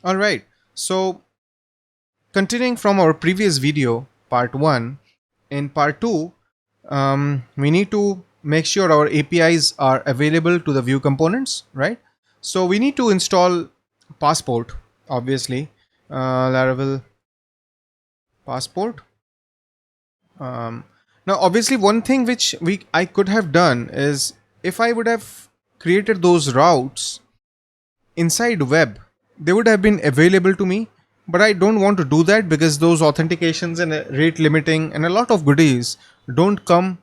All right. So continuing from our previous video, part 1, in part 2, we need to make sure our APIs are available to the Vue components, right? So we need to install Passport, obviously, Laravel Passport. Um, Now, obviously, one thing which I could have done is if I would have created those routes inside web, they would have been available to me, but I don't want to do that because those authentications and rate limiting and a lot of goodies don't come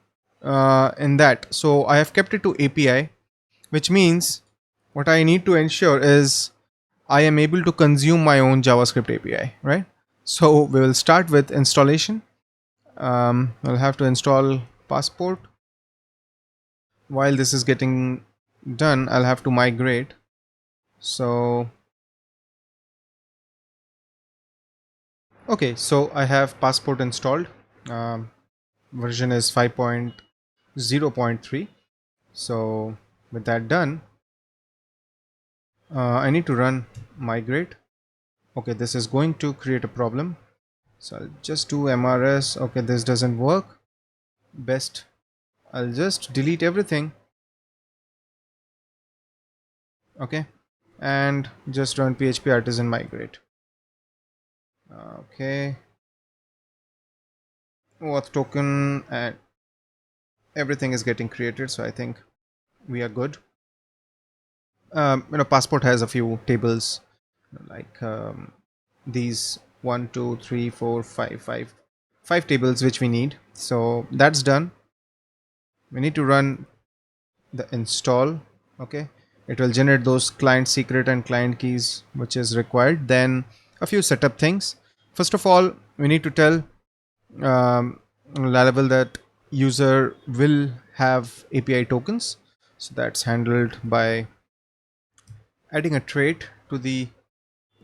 in that. So I have kept it to API, which means what I need to ensure is I am able to consume my own JavaScript API, right? So we will start with installation. I'll have to install Passport. While this is getting done, I'll have to migrate. So okay, so I have Passport installed. Um, Version is 5.0.3. So with that done, I need to run migrate. Okay, this is going to create a problem. So I'll just do MRS. Okay, this doesn't work. Best, I'll just delete everything. Okay, and just run PHP artisan migrate. Okay, auth token and everything is getting created. So I think we are good. Passport has a few tables like these 1 2 3 4 5 tables which we need. So that's done. We need to run the install. Okay, it will generate those client secret and client keys which is required. Then a few setup things. First of all, we need to tell Laravel that user will have API tokens. So that's handled by adding a trait to the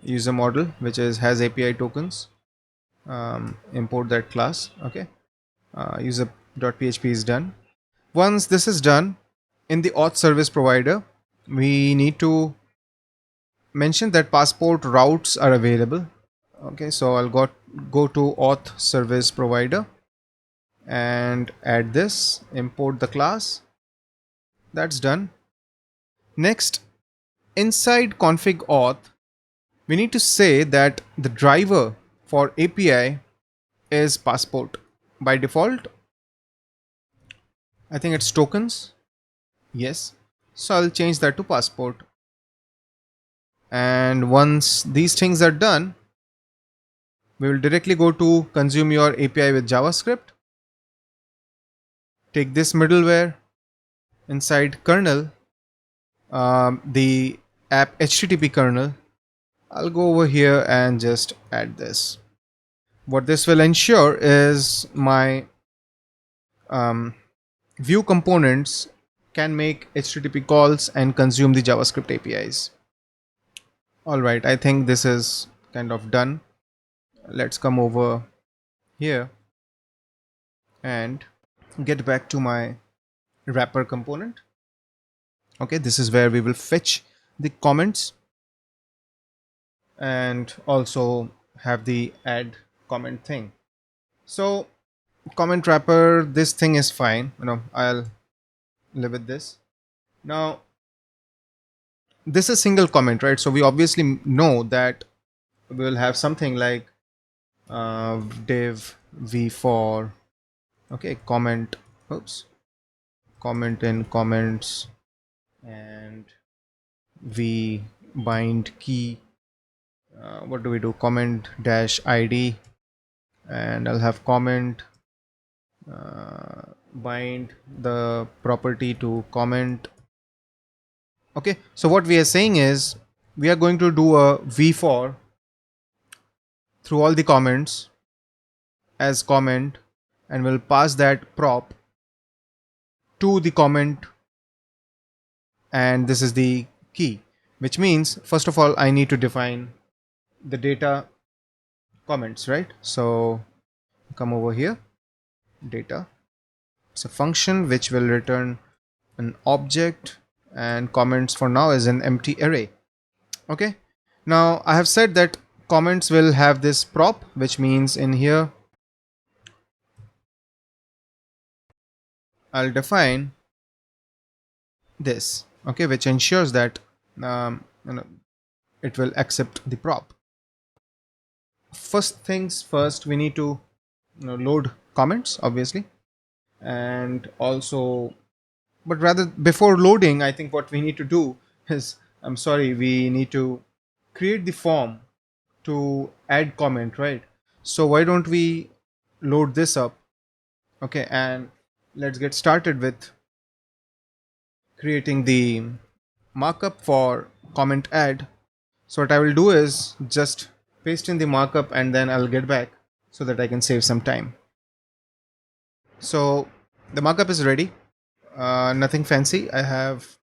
user model which is has API tokens. Import that class. Okay, user.php is done. Once this is done, in the auth service provider, we need to mention that Passport routes are available. Okay, so I'll go to auth service provider and add this, import the class. That's done. Next, inside config auth, we need to say that the driver for API is Passport. By default, I think it's tokens. Yes. So I'll change that to Passport. And once these things are done, we will directly go to consume your API with JavaScript. Take this middleware inside kernel, the app HTTP kernel. I'll go over here and just add this. What this will ensure is my Vue components can make HTTP calls and consume the JavaScript APIs. Alright, I think this is kind of done. Let's come over here and get back to my wrapper component. Okay, this is where we will fetch the comments and also have the add comment thing. So comment wrapper, this thing is fine. I'll live with this. Now this is single comment, right? So we obviously know that we will have something like div v4. Okay, comment. Oops. Comment in comments and v bind key. What do we do? Comment dash id, and I'll have comment bind the property to comment. Okay, so what we are saying is we are going to do a v4 through all the comments as comment, and we'll pass that prop to the comment, and this is the key, which means first of all I need to define the data comments, right? So come over here, data. It's a function which will return an object, and comments for now is an empty array. Okay, Now I have said that comments will have this prop, which means in here I'll define this, okay, which ensures that you know, it will accept the prop. First things first, we need to load comments, obviously, and also, but rather before loading, I think what we need to do is, I'm sorry, we need to create the form to add comment, right? So why don't we load this up, okay, and let's get started with creating the markup for comment add. So what I will do is just paste in the markup and then I'll get back so that I can save some time. So the markup is ready. Nothing fancy. I have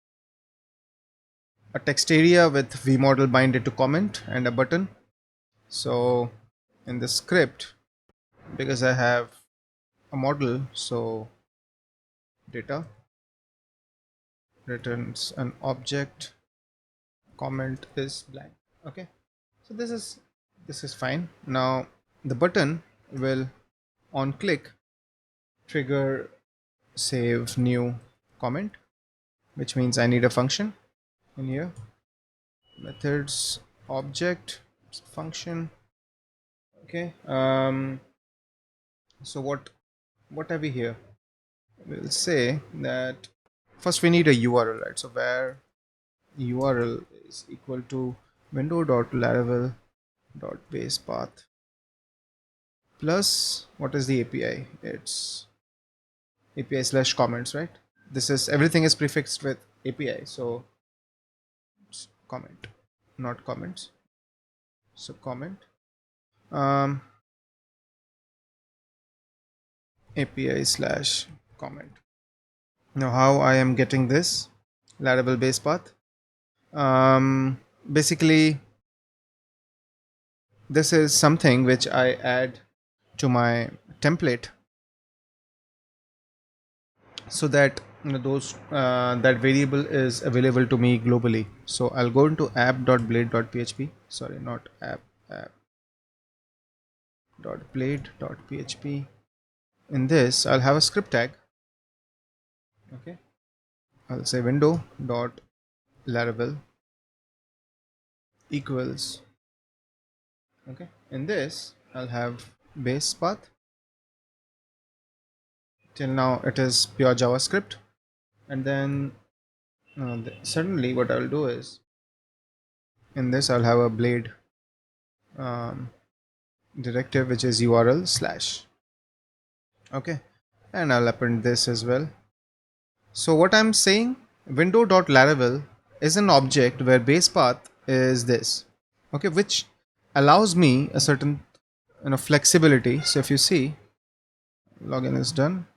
a text area with vmodel binded to comment and a button. So in the script, because I have a model, so data returns an object, comment is blank. Okay, so this is fine. Now the button will on click trigger save new comment, which means I need a function in here, methods object function. Okay, so what have we here? We'll say that first we need a URL, right? So where URL is equal to window.laravel.base path plus what is the API? It's API slash comments, right? This is everything is prefixed with API, so it's comment, not comments. So comment um, API slash comment. Now how I am getting this Laravel base path? Basically, this is something which I add to my template so that those that variable is available to me globally. So I'll go into app.blade.php. Sorry, not app.blade.php. In this, I'll have a script tag. Okay, I'll say window.laravel equals. Okay, in this, I'll have base path. Till now, it is pure JavaScript, and then suddenly, what I'll do is in this, I'll have a blade um, directive which is URL slash. Okay, and I'll append this as well. So what I'm saying, window.laravel is an object where base path is this, okay, which allows me a certain flexibility. So if you see, login is done.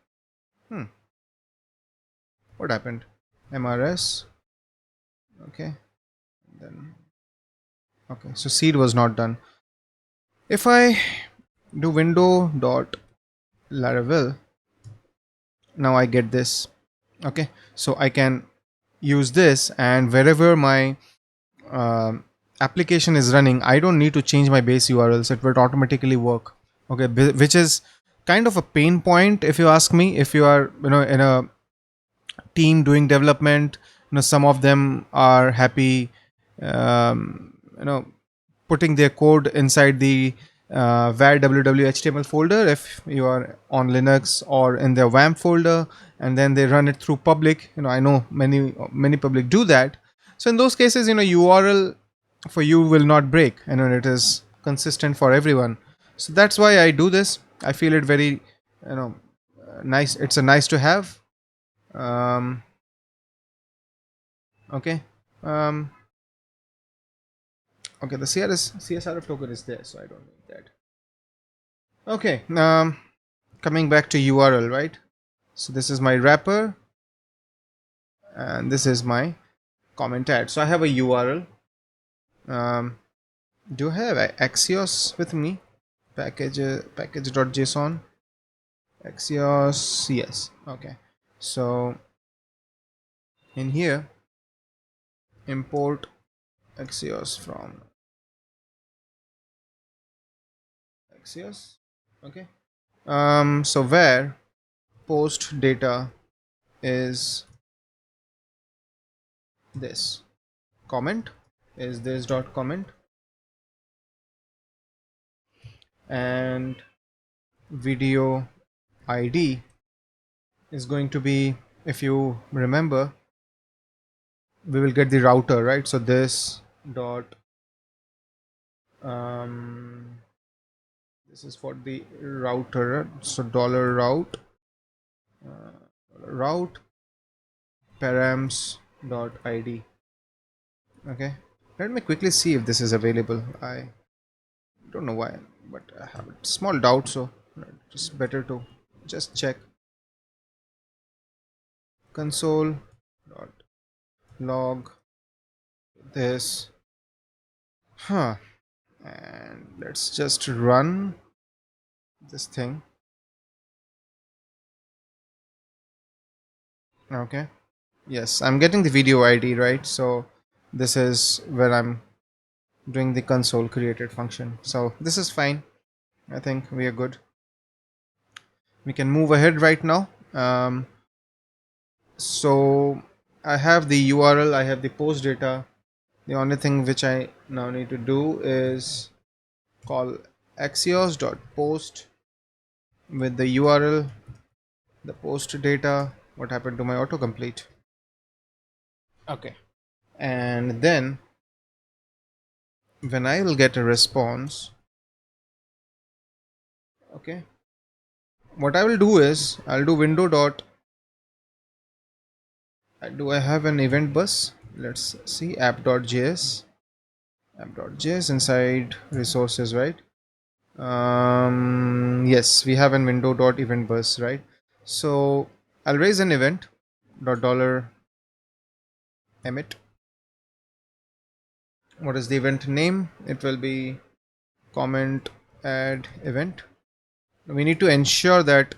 What happened? MRS. Okay, then okay, so seed was not done. If I do window.laravel, now I get this. Okay, so I can use this, and wherever my application is running, I don't need to change my base URLs. It will automatically work. Okay, which is kind of a pain point if you ask me. If you are in a team doing development, some of them are happy putting their code inside the var www.html folder if you are on Linux, or in their WAMP folder, and then they run it through public. I know many public do that. So in those cases, URL for you will not break, and it is consistent for everyone. So that's why I do this. I feel it very nice. It's a nice to have. Okay. um, okay, the CSRF token is there, so I don't need that. Okay, coming back to URL, right? So this is my wrapper, and this is my comment add. So I have a URL. Do I have Axios with me? Package.json. Axios, yes. Okay. So in here, import Axios from Axios. Okay. So where post data is this comment is this dot comment, and video ID is going to be, if you remember, we will get the router, right? So this dot um, this is for the router, so dollar route params dot id. Okay, let me quickly see if this is available. I don't know why, but I have a small doubt, so it's better to just check. Console dot log this, huh, and let's just run this thing. Okay, yes, I'm getting the video ID, right? So this is where I'm doing the console created function, so this is fine. I think we are good. We can move ahead right now. So I have the URL, I have the post data. The only thing which I now need to do is call axios.post with the URL, the post data. What happened to my autocomplete? Okay. And then when I will get a response, okay, what I will do is I'll do window dot. Do I have an event bus? Let's see, app.js inside resources, right? Yes, we have an window dot event bus, right? So I'll raise an event dot dollar emit. What is the event name? It will be comment add event. We need to ensure that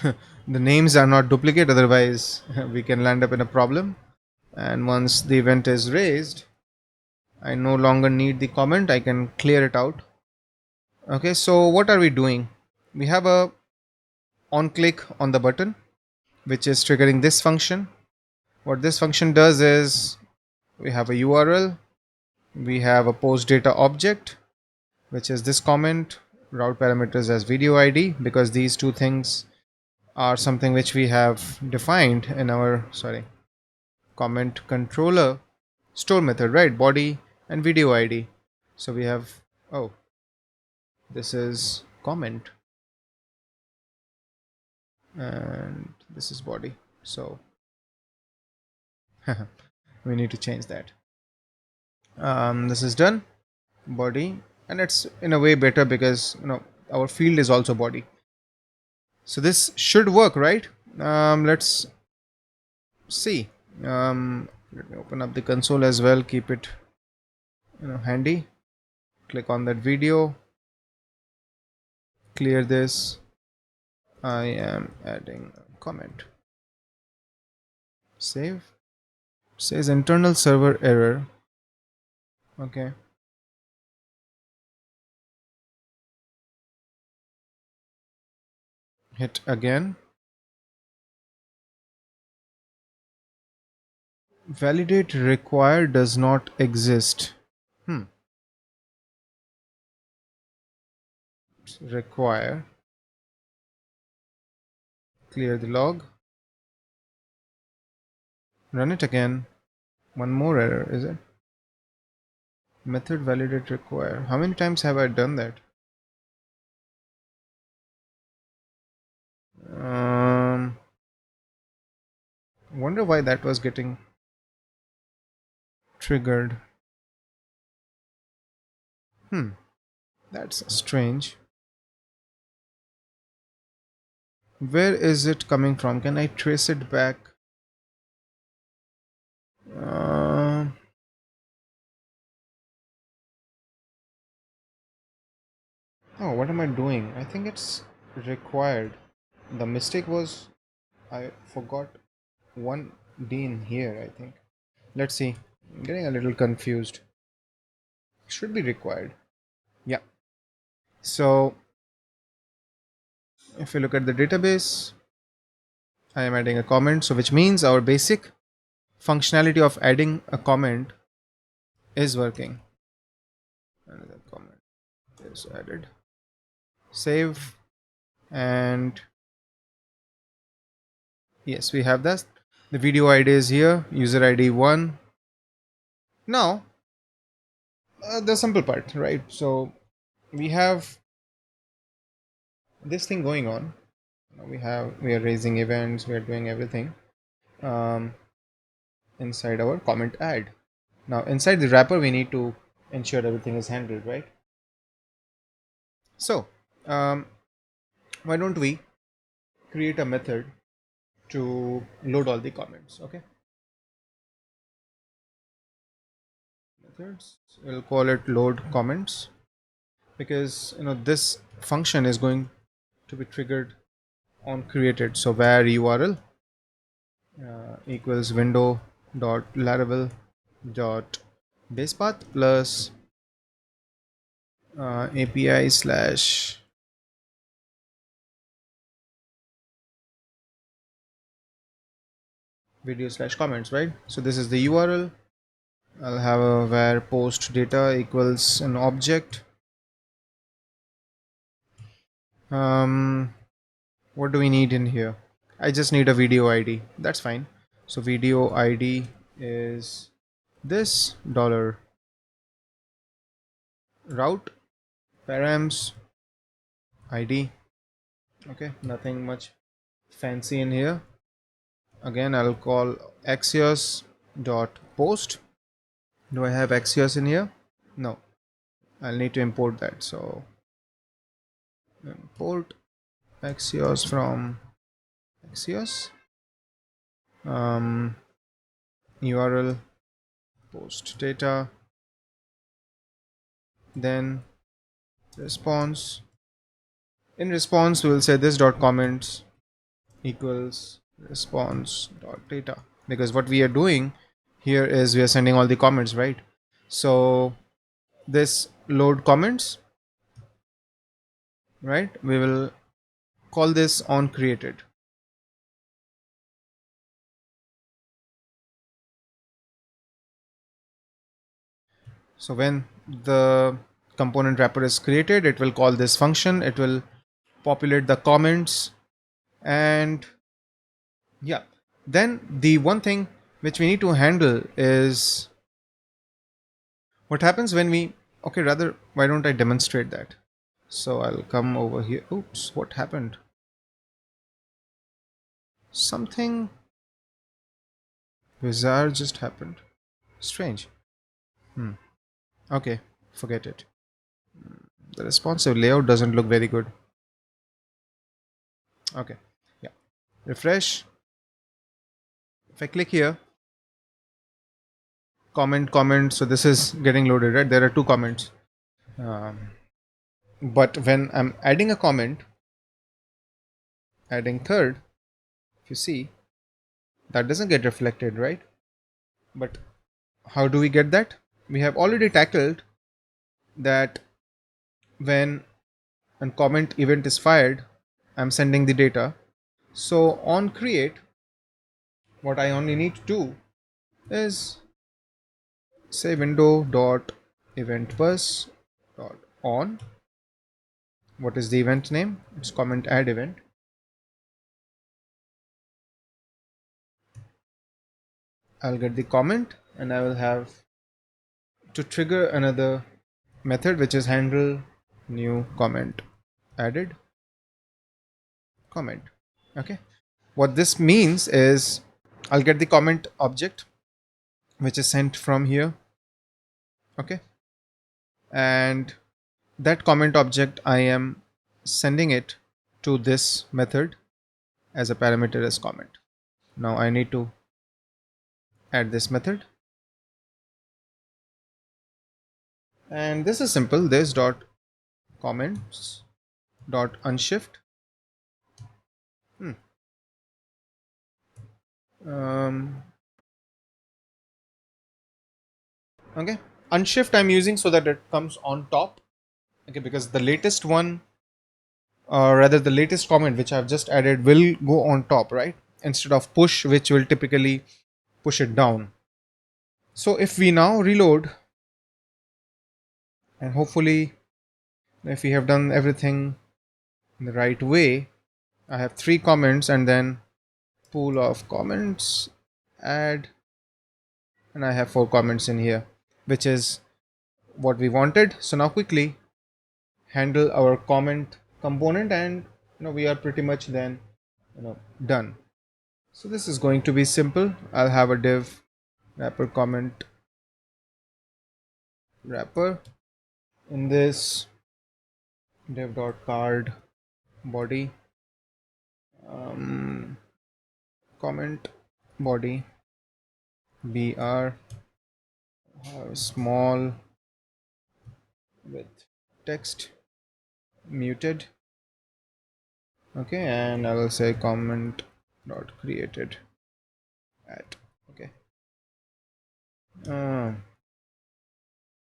the names are not duplicate, otherwise we can land up in a problem. And once the event is raised, I no longer need the comment, I can clear it out. Okay, so what are we doing? We have a on click on the button, which is triggering this function. What this function does is we have a URL, we have a post data object, which is this comment, route parameters as video ID, because these two things are something which we have defined in our comment controller store method, right? Body and video ID. So we have, oh, this is comment and this is body, so we need to change that. This is done, body, and it's in a way better because our field is also body, so this should work, right? Let's see. Let me open up the console as well, keep it handy. Click on that video, clear this. I am adding a comment. Save. Says internal server error. Okay. Hit again. Validate require does not exist. Require. Clear the log. Run it again. One more error, is it? Method validate require. How many times have I done that? Wonder why that was getting triggered. That's strange. Where is it coming from? Can I trace it back? Uh, oh, what am I doing? I think it's required. The mistake was I forgot one D in here, I think. Let's see. I'm getting a little confused. Should be required. Yeah. So if you look at the database, I am adding a comment, so which means our basic functionality of adding a comment is working. Another comment is added. Save, and yes, we have that. The video ID is here, user ID 1. Now, the simple part, right? So we have this thing going on. We are raising events, we are doing everything um, inside our comment add. Now inside the wrapper, we need to ensure everything is handled, right? So why don't we create a method to load all the comments? Okay, methods. We'll call it load comments, because this function is going to be triggered on created. So where URL equals window dot laravel dot base path plus API slash video slash comments, right? So this is the URL. I'll have a where post data equals an object. What do we need in here? I just need a video ID. That's fine. So video ID is this dollar route params ID. Okay, nothing much fancy in here. Again, I'll call axios dot post. Do I have axios in here? No. I'll need to import that. So import axios from axios URL post data, then response. In response, we will say this dot comments equals response dot data, because what we are doing here is we are sending all the comments, right? So this load comments, right, we will call this on created. So when the component wrapper is created, it will call this function, it will populate the comments, and yeah, then the one thing which we need to handle is what happens when we, okay, rather, why don't I demonstrate that? So I'll come over here. Oops, what happened? Something bizarre just happened. Strange. Okay, forget it. The responsive layout doesn't look very good. Okay, yeah. Refresh. If I click here, comment. So this is getting loaded, right? There are two comments. But when I'm adding a comment, adding third, if you see, that doesn't get reflected, right? But how do we get that? We have already tackled that when a comment event is fired, I'm sending the data. So on create, what I only need to do is say window dot event bus dot on. What is the event name? It's comment add event. I'll get the comment, and I will have to trigger another method which is handle new comment added comment. Okay, what this means is I'll get the comment object which is sent from here. Okay, and that comment object, I am sending it to this method as a parameter as comment. Now I need to add this method, and this is simple. This dot comments dot unshift. um, okay, unshift I'm using so that it comes on top. Okay, because the latest one or rather the latest comment which I've just added will go on top, right? Instead of push, which will typically push it down. So if we now reload, and hopefully if we have done everything in the right way, I have 3 comments and then pool of comments, add, and I have 4 comments in here, which is what we wanted. So now quickly handle our comment component, and we are pretty much then done. So this is going to be simple. I'll have a div wrapper comment wrapper. In this div.card body comment body br small with text muted. Okay, and I will say comment dot created at. Okay,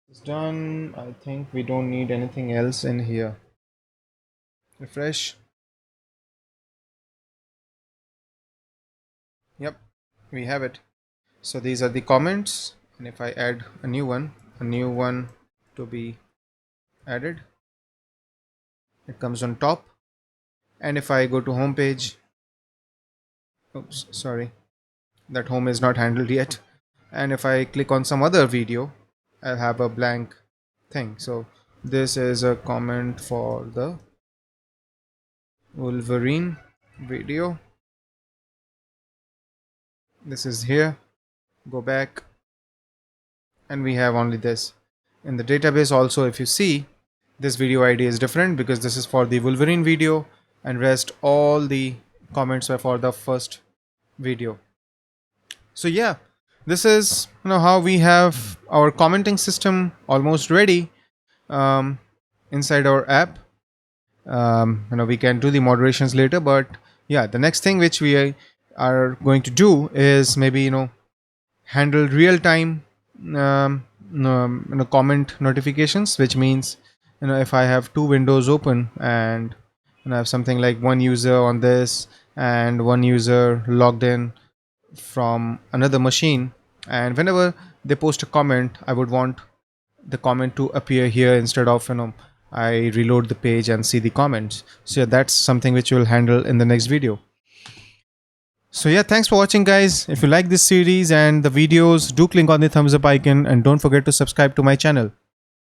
it's done. I think we don't need anything else in here. Refresh. Yep, we have it. So these are the comments, and if I add a new one to be added, it comes on top. And if I go to home page, oops, sorry, that home is not handled yet. And if I click on some other video, I'll have a blank thing. So this is a comment for the Wolverine video. This is here. Go back, and we have only this. In the database also, if you see, this video ID is different because this is for the Wolverine video, and rest all the comments were for the first video. So yeah, this is how we have our commenting system almost ready inside our app. We can do the moderations later, but yeah, the next thing which we are going to do is maybe handle real-time comment notifications, which means if I have 2 windows open and I have something like one user on this and one user logged in from another machine, and whenever they post a comment, I would want the comment to appear here instead of I reload the page and see the comments. So yeah, that's something which we'll handle in the next video. So yeah, thanks for watching, guys. If you like this series and the videos, do click on the thumbs up icon and don't forget to subscribe to my channel.